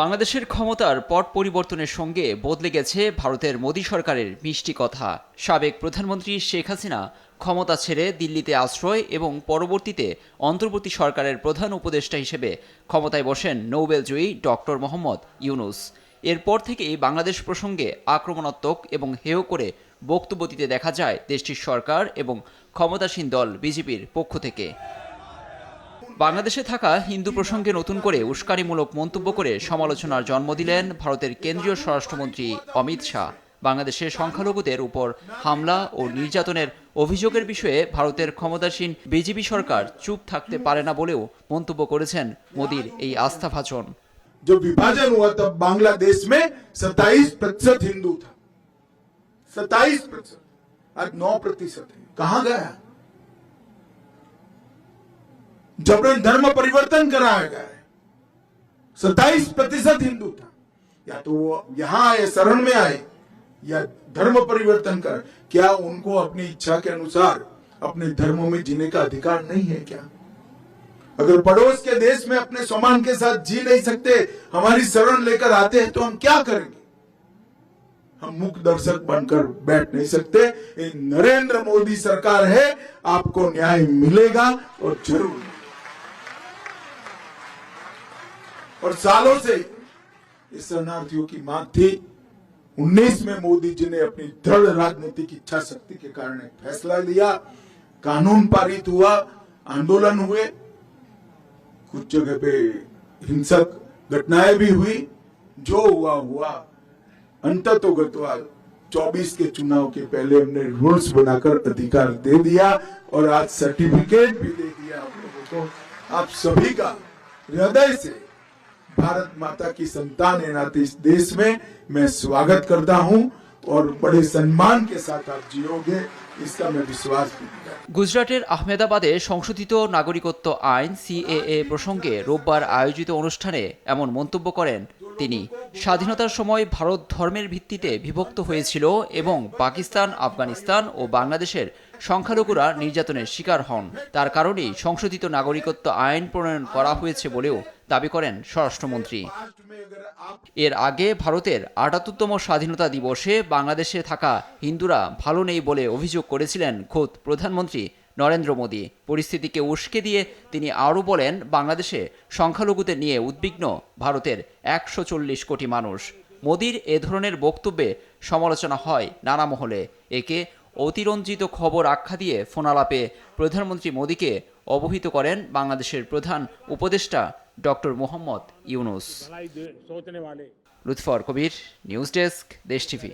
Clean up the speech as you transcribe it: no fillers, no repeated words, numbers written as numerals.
বাংলাদেশের ক্ষমতার পট পরিবর্তনের সঙ্গে বদলে গেছে ভারতের মোদী সরকারের মিষ্টি কথা। সাবেক প্রধানমন্ত্রী শেখ হাসিনা ক্ষমতা ছেড়ে দিল্লিতে আশ্রয় এবং পরবর্তীতে অন্তর্বর্তী সরকারের প্রধান উপদেষ্টা হিসেবে ক্ষমতায় বসেন নোবেলজয়ী ডক্টর মোহাম্মদ ইউনূস। এরপর থেকেই বাংলাদেশ প্রসঙ্গে আক্রমণাত্মক এবং হেয় করে বক্তব্য দিতে দেখা যায় দেশটির সরকার এবং ক্ষমতাসীন দল বিজেপির পক্ষ থেকে। বাংলাদেশে থাকা হিন্দু প্রসঙ্গে নতুন করে উস্কানিমূলক মন্তব্য করে সমালোচনার জন্ম দিলেন ভারতের কেন্দ্রীয় স্বরাষ্ট্রমন্ত্রী অমিত শাহ। বাংলাদেশের সংখ্যালঘুদের উপর হামলা ও নির্যাতনের অভিযোগের বিষয়ে ভারতের ক্ষমতাসীন বিজেপি সরকার চুপ থাকতে পারে না বলেও মন্তব্য করেছেন মোদির এই আস্থাভাষণ। जो विभाजन हुआ तब बांग्लादेश में 27% हिंदू था, 27%, आज 9% है। कहां गया? जबरन धर्म परिवर्तन कराया गया है। 27% हिंदू था, या तो वो यहां आए, शरण में आए, या धर्म परिवर्तन कर। क्या उनको अपनी इच्छा के अनुसार अपने धर्म में जीने का अधिकार नहीं है क्या? अगर पड़ोस के देश में अपने सम्मान के साथ जी नहीं सकते, हमारी शरण लेकर आते हैं, तो हम क्या करेंगे? हम मूक दर्शक बनकर बैठ नहीं सकते। ये नरेंद्र मोदी सरकार है, आपको न्याय मिलेगा और जरूर। और सालों से इस शरणार्थियों की मांग थी। 19 में मोदी जी ने अपनी दृढ़ राजनीतिक इच्छा शक्ति के कारण एक फैसला लिया, कानून पारित हुआ, आंदोलन हुए, कुछ जगह पे हिंसक घटनाएं भी हुई। जो हुआ हुआ, अंततोगत्वा 24 के चुनाव के पहले हमने रूल्स बनाकर अधिकार दे दिया और आज सर्टिफिकेट भी दे दिया आप लोगों को। आप सभी का हृदय से भारत माता की संतान है नाते इस देश में मैं स्वागत करता हूं और बड़े सम्मान के साथ आप जियोगे, इसका मैं विश्वास भी दिया। গুজরাটের আহমেদাবাদে সংশোধিত নাগরিকত্ব আইন সিএএ প্রসঙ্গে রোববার আয়োজিত অনুষ্ঠানে এমন মন্তব্য করেন তিনি। স্বাধীনতার সময় ভারত ধর্মের ভিত্তিতে বিভক্ত হয়েছিল এবং পাকিস্তান, আফগানিস্তান ও বাংলাদেশের সংখ্যালঘুরা নির্যাতনের শিকার হন। তার কারণেই সংশোধিত নাগরিকত্ব আইন প্রণয়ন করা হয়েছে বলেও দাবি করেন স্বরাষ্ট্রমন্ত্রী। এর আগে ভারতের ৭৮তম স্বাধীনতা দিবসে বাংলাদেশে থাকা হিন্দুরা ভালো নেই বলে অভিযোগ করেছিলেন খোদ প্রধানমন্ত্রী নরেন্দ্র মোদী। পরিস্থিতিকে উস্কে দিয়ে তিনি আরও বলেন, বাংলাদেশে সংখ্যালঘুদের নিয়ে উদ্বিগ্ন ভারতের ১৪০ কোটি মানুষ। মোদীর এ ধরনের বক্তব্যে সমালোচনা হয় নানা মহলে। একে অতিরঞ্জিত খবর আখ্যা দিয়ে ফোনালাপে প্রধানমন্ত্রী মোদীকে অবহিত করেন বাংলাদেশের প্রধান উপদেষ্টা ডক্টর মোহাম্মদ ইউনূস। লুৎফর কবির, নিউজ ডেস্ক, দেশ টিভি।